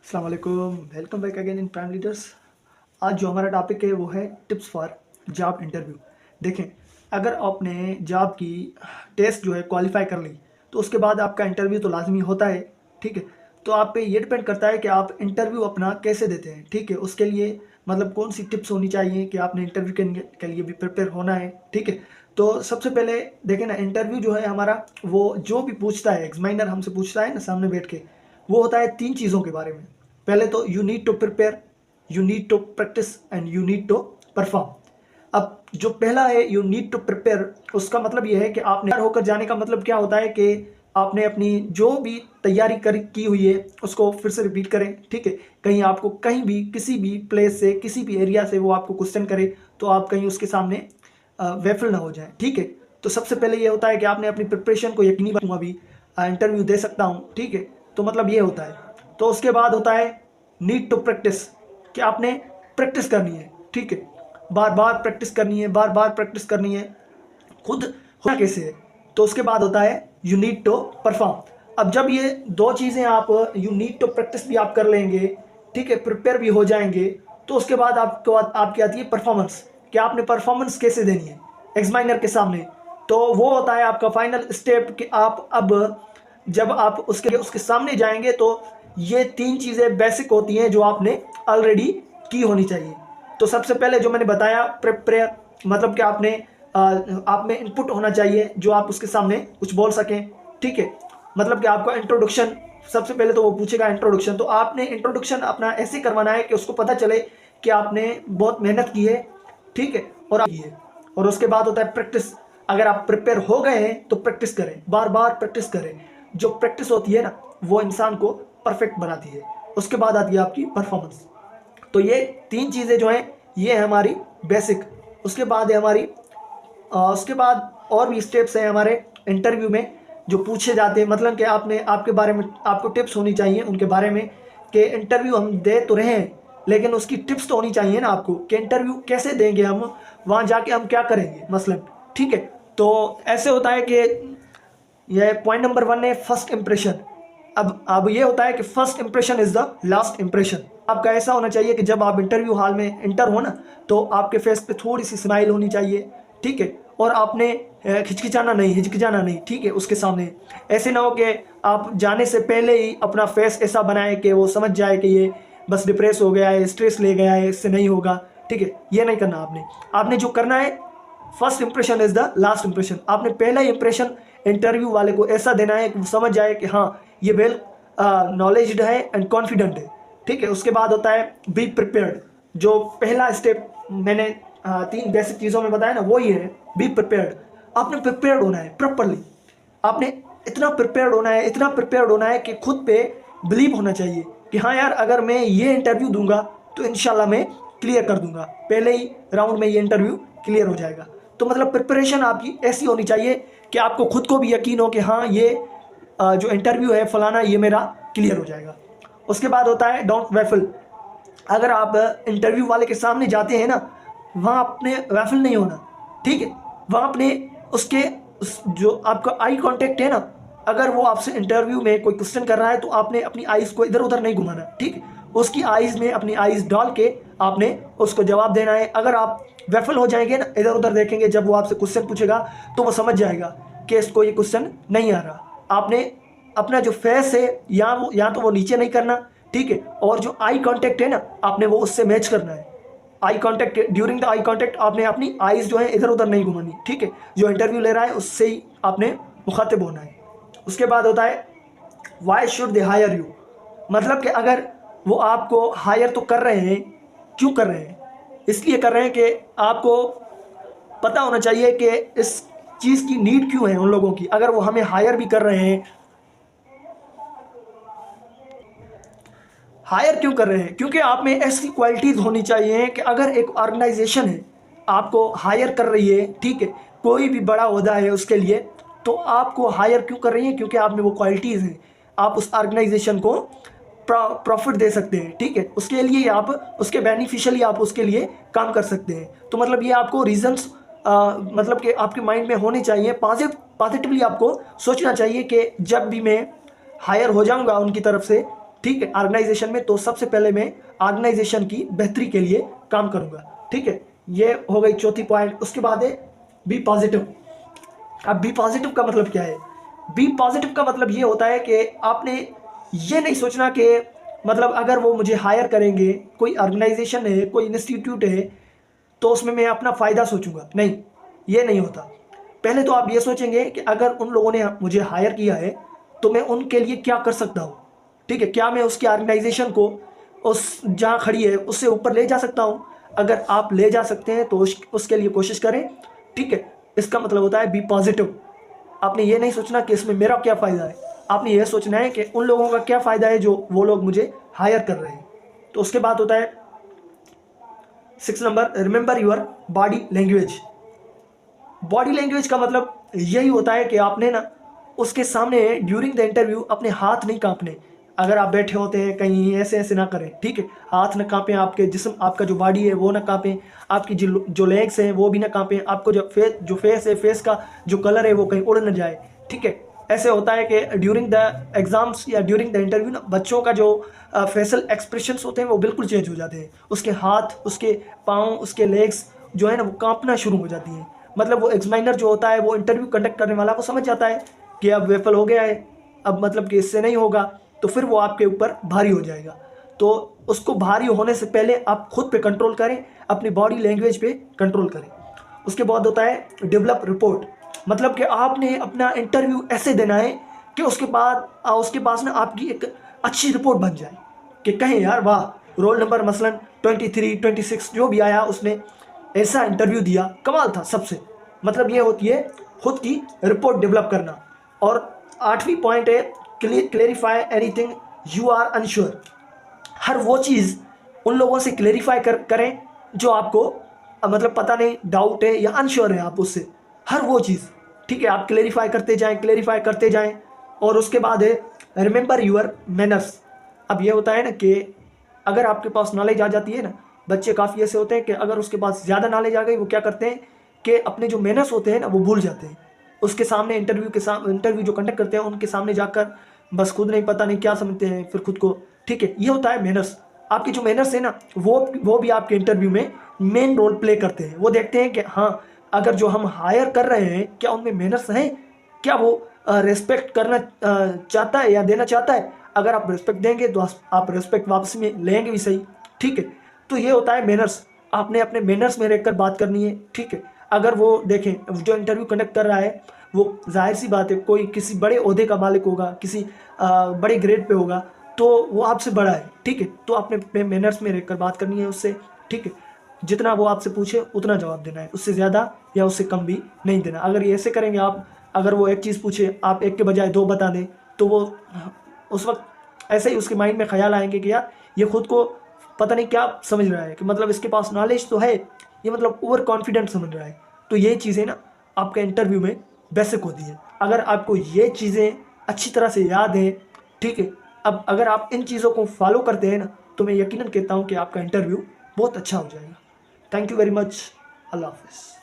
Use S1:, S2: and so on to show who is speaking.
S1: अस्सलाम वालेकुम, welcome back again in prime leaders. आज जो हमारा टॉपिक है वो है टिप्स फॉर जॉब इंटरव्यू। देखें, अगर आपने जॉब की टेस्ट जो है क्वालिफाई कर ली तो उसके बाद आपका इंटरव्यू तो लाजमी होता है। ठीक है, तो आप पे ये डिपेंड करता है कि आप इंटरव्यू अपना कैसे देते हैं। ठीक है, उसके लिए मतलब कौन सी टिप्स होनी चाहिए कि आपने इंटरव्यू के लिए भी प्रिपेयर होना है। ठीक है, तो सबसे पहले देखें ना, इंटरव्यू जो है हमारा, वो जो भी पूछता है, एग्जामिनर हमसे पूछता है ना सामने बैठ के, वो होता है तीन चीज़ों के बारे में। पहले तो you need to prepare, you need to practise and you need to perform. अब जो पहला है यू नीड टू प्रिपेयर, उसका मतलब यह है कि आपने तैयार होकर जाने का मतलब क्या होता है कि आपने अपनी जो भी तैयारी की हुई है उसको फिर से रिपीट करें। ठीक है, कहीं आपको कहीं भी किसी भी प्लेस से किसी भी एरिया से वो आपको क्वेश्चन करे तो आप कहीं उसके सामने वेफल ना हो जाए। ठीक है, तो सबसे पहले ये होता है कि आपने अपनी प्रिपरेशन को यकीनी बनाऊँ, अभी इंटरव्यू दे सकता हूँ। ठीक है, तो मतलब ये होता है। तो उसके बाद होता है नीड टू प्रैक्टिस, कि आपने प्रैक्टिस करनी है। ठीक है, बार बार प्रैक्टिस करनी है, बार बार प्रैक्टिस करनी है, खुद होना कैसे है। तो उसके बाद होता है यू नीड टू परफॉर्म। अब जब ये दो चीज़ें आप, यू नीड टू प्रैक्टिस भी आप कर लेंगे, ठीक है, प्रिपेयर भी हो जाएंगे, तो उसके बाद आपको आपकी आती है परफॉर्मेंस, कि आपने परफॉर्मेंस कैसे देनी है एग्जामिनर के सामने। तो वो होता है आपका फाइनल स्टेप, कि आप अब जब आप उसके सामने जाएंगे तो ये तीन चीज़ें बेसिक होती हैं जो आपने ऑलरेडी की होनी चाहिए। तो सबसे पहले जो मैंने बताया प्रिपेयर, मतलब कि आपने आप में इनपुट होना चाहिए जो आप उसके सामने कुछ बोल सकें। ठीक है, मतलब कि आपका इंट्रोडक्शन, सबसे पहले तो वो पूछेगा इंट्रोडक्शन, तो आपने इंट्रोडक्शन अपना ऐसे करवाना है कि उसको पता चले कि आपने बहुत मेहनत की है। ठीक है, और की है। और उसके बाद होता है प्रैक्टिस। अगर आप प्रिपेयर हो गए हैं तो प्रैक्टिस करें, बार बार प्रैक्टिस करें। जो प्रैक्टिस होती है ना, वो इंसान को परफेक्ट बनाती है। उसके बाद आती है आपकी परफॉर्मेंस। तो ये तीन चीज़ें जो हैं ये है हमारी बेसिक। उसके बाद है हमारी उसके बाद और भी स्टेप्स हैं हमारे इंटरव्यू में जो पूछे जाते हैं। मतलब कि आपने आपके बारे में आपको टिप्स होनी चाहिए उनके बारे में, कि इंटरव्यू हम दे तो रहे हैं लेकिन उसकी टिप्स तो होनी चाहिए ना आपको, कि इंटरव्यू कैसे देंगे हम, वहाँ जाके हम क्या करेंगे मसलन। ठीक है, तो ऐसे होता है कि ये पॉइंट नंबर 1 है फर्स्ट इंप्रेशन। अब ये होता है कि first impression is the last impression. आपका ऐसा होना चाहिए कि जब आप इंटरव्यू हॉल में इंटर हो ना, तो आपके फेस पे थोड़ी सी स्माइल होनी चाहिए। ठीक है, और आपने हिचकिचाना नहीं, हिचकिचाना नहीं। ठीक है, उसके सामने ऐसे ना हो कि आप जाने से पहले ही अपना फेस ऐसा बनाए कि वो समझ जाए कि ये बस डिप्रेस हो गया है, स्ट्रेस ले गया है, इससे नहीं होगा। ठीक है, ये नहीं करना आपने। आपने जो करना है, first impression is the last impression. आपने पहला इंप्रेशन इंटरव्यू वाले को ऐसा देना है कि वो समझ जाए कि हाँ ये वेल नॉलेज्ड है एंड कॉन्फिडेंट है। ठीक है, उसके बाद होता है बी प्रिपेयर्ड। जो पहला स्टेप मैंने तीन बेसिक चीज़ों में बताया ना, वो ही है बी प्रिपेयर्ड। आपने प्रिपेयर्ड होना है प्रॉपरली। आपने इतना प्रिपेयर्ड होना है, इतना प्रिपेयर्ड होना है कि खुद पे बिलीव होना चाहिए कि हाँ यार, अगर मैं ये इंटरव्यू दूंगा तो इंशाल्लाह मैं क्लियर कर दूंगा, पहले ही राउंड में ये इंटरव्यू क्लियर हो जाएगा। तो मतलब प्रिपरेशन आपकी ऐसी होनी चाहिए कि आपको खुद को भी यकीन हो कि हाँ ये जो इंटरव्यू है फलाना, ये मेरा क्लियर हो जाएगा। उसके बाद होता है डोंट वैफल। अगर आप इंटरव्यू वाले के सामने जाते हैं ना, वहाँ अपने वैफल नहीं होना। ठीक है, वहाँ अपने उसके जो आपका आई कांटेक्ट है ना, अगर वो आपसे इंटरव्यू में कोई क्वेश्चन कर रहा है तो आपने अपनी आइज़ को इधर उधर नहीं घुमाना। ठीक है, उसकी आइज़ में अपनी आइज़ डाल के आपने उसको जवाब देना है। अगर आप वैफल हो जाएंगे ना, इधर उधर देखेंगे, जब वो आपसे क्वेश्चन पूछेगा तो वो समझ जाएगा कि इसको ये क्वेश्चन नहीं आ रहा। आपने अपना जो फेस है या तो वो नीचे नहीं करना। ठीक है, और जो आई कांटेक्ट है ना, आपने वो उससे मैच करना है। Eye contact, during the eye contact आपने अपनी आईज जो है इधर उधर नहीं घुमानी। ठीक है, जो इंटरव्यू ले रहा है उससे ही आपने मुखातिब होना है। उसके बाद होता है why should they hire you. मतलब कि अगर वो आपको हायर तो कर रहे हैं, क्यों कर रहे हैं? इसलिए कर रहे हैं कि आपको पता होना चाहिए कि इस चीज़ की नीड क्यों है उन लोगों की। अगर वो हमें हायर भी कर रहे हैं, हायर क्यों कर रहे हैं? क्योंकि आप में ऐसी क्वालिटीज़ होनी चाहिए कि अगर एक ऑर्गेनाइजेशन है आपको हायर कर रही है, ठीक है, कोई भी बड़ा ओहदा है उसके लिए, तो आपको हायर क्यों कर रही है? क्योंकि आप में वो क्वालिटीज़ हैं, आप उस ऑर्गेनाइजेशन को प्रॉफिट दे सकते हैं। ठीक है, उसके लिए आप उसके बेनिफिशियली आप उसके लिए काम कर सकते हैं। तो मतलब ये आपको रीजंस मतलब कि आपके माइंड में होने चाहिए। पॉजिटिवली आपको सोचना चाहिए कि जब भी मैं हायर हो जाऊंगा उनकी तरफ से, ठीक है, ऑर्गेनाइजेशन में, तो सबसे पहले मैं ऑर्गेनाइजेशन की बेहतरी के लिए काम करूंगा। ठीक है, ये हो गई चौथी पॉइंट। उसके बाद है बी पॉजिटिव। अब बी पॉजिटिव का मतलब क्या है? बी पॉजिटिव का मतलब ये होता है कि आपने ये नहीं सोचना कि मतलब अगर वो मुझे हायर करेंगे, कोई ऑर्गेनाइजेशन है, कोई इंस्टीट्यूट है, तो उसमें मैं अपना फ़ायदा सोचूंगा। नहीं, ये नहीं होता। पहले तो आप ये सोचेंगे कि अगर उन लोगों ने मुझे हायर किया है तो मैं उनके लिए क्या कर सकता हूँ। ठीक है, क्या मैं उसकी ऑर्गेनाइजेशन को उस जहाँ खड़ी है उससे ऊपर ले जा सकता हूँ? अगर आप ले जा सकते हैं तो उसके लिए कोशिश करें। ठीक है, इसका मतलब होता है बी पॉजिटिव। आपने ये नहीं सोचना कि इसमें मेरा क्या फ़ायदा है, आपने ये सोचना है कि उन लोगों का क्या फ़ायदा है जो वो लोग मुझे हायर कर रहे हैं। तो उसके बाद होता है 6 number, remember your body language. Body language का मतलब यही होता है कि आपने ना उसके सामने ड्यूरिंग द इंटरव्यू अपने हाथ नहीं कांपने। अगर आप बैठे होते हैं कहीं, ऐसे ऐसे ना करें। ठीक है, हाथ ना कांपे, आपके जिस्म, आपका जो बॉडी है वो ना कांपे, आपकी जो लेग्स हैं वो भी ना कांपे, आपको जो फेस है, फेस का जो कलर है वो कहीं उड़ ना जाए। ठीक है, ऐसे होता है कि ड्यूरिंग द एग्जाम्स या ड्यूरिंग द इंटरव्यू ना बच्चों का जो फेशियल एक्सप्रेशंस होते हैं वो बिल्कुल चेंज हो जाते हैं। उसके हाथ, उसके पाँव, उसके लेग्स जो है ना वो कांपना शुरू हो जाती हैं। मतलब वो एग्जामिनर जो होता है, वो इंटरव्यू कंडक्ट करने वाला, वो समझ जाता है कि अब विफल हो गया है, अब मतलब कि इससे नहीं होगा, तो फिर वो आपके ऊपर भारी हो जाएगा। तो उसको भारी होने से पहले आप खुद पे कंट्रोल करें, अपनी बॉडी लैंग्वेज पे कंट्रोल करें। उसके बाद होता है डेवलप रिपोर्ट। मतलब कि आपने अपना इंटरव्यू ऐसे देना है कि उसके पास ना आपकी एक अच्छी रिपोर्ट बन जाए, कि कहें यार वाह, रोल नंबर मसलन 23, 26 जो भी आया उसने ऐसा इंटरव्यू दिया, कमाल था सबसे। मतलब ये होती है खुद की रिपोर्ट डेवलप करना। और 8वीं पॉइंट है clarify anything you are unsure. हर वो चीज़ उन लोगों से क्लेरिफाई करें जो आपको मतलब पता नहीं, डाउट है या अनश्योर है आप उससे, हर वो चीज़। ठीक है, आप क्लेरिफाई करते जाएं, क्लेरिफाई करते जाएं। और उसके बाद है रिमेंबर यूर मैनर्स। अब ये होता है ना कि अगर आपके पास नॉलेज आ जाती है ना, बच्चे काफ़ी ऐसे होते हैं कि अगर उसके पास ज़्यादा नॉलेज आ गई, वो क्या करते हैं कि अपने जो मैनर्स होते हैं ना वो भूल जाते हैं। उसके सामने इंटरव्यू जो कंडक्ट करते हैं उनके सामने जाकर बस खुद नहीं, पता नहीं क्या समझते हैं फिर खुद को। ठीक है, ये होता है मैनर्स। आपके जो मैनर्स है ना वो भी आपके इंटरव्यू में मेन रोल प्ले करते हैं। वो देखते हैं कि हाँ, अगर जो हम हायर कर रहे हैं क्या उनमें मैनर्स हैं, क्या वो रेस्पेक्ट करना चाहता है या देना चाहता है। अगर आप रेस्पेक्ट देंगे तो आप रेस्पेक्ट वापस में लेंगे भी सही। ठीक है, तो ये होता है मैनर्स। आपने अपने मैनर्स में रहकर बात करनी है। ठीक है, अगर वो देखें जो इंटरव्यू कंडक्ट कर रहा है वो जाहिर सी बात है कोई किसी बड़े ओहदे का मालिक होगा, किसी बड़े ग्रेड पे होगा, तो वो आपसे बड़ा है। ठीक है, तो आपने अपने मैनर्स में रहकर बात करनी है उससे। ठीक है, जितना वो आपसे पूछे उतना जवाब देना है, उससे ज़्यादा या उससे कम भी नहीं देना। अगर ये ऐसे करेंगे आप, अगर वो एक चीज़ पूछे आप एक के बजाय दो बता दें, तो वो उस वक्त ऐसे ही उसके माइंड में ख्याल आएंगे कि यार ये खुद को पता नहीं क्या समझ रहा है, कि मतलब इसके पास नॉलेज तो है, ये मतलब ओवर कॉन्फिडेंट समझ रहा है। तो ये चीज़ें ना आपके इंटरव्यू में बेसिक होती है। अगर आपको ये चीज़ें अच्छी तरह से याद है, ठीक है, अब अगर आप इन चीज़ों को फॉलो करते हैं ना, तो मैं यकीनन कहता हूँ कि आपका इंटरव्यू बहुत अच्छा हो जाएगा। Thank you very much. अल्लाह हाफिज़।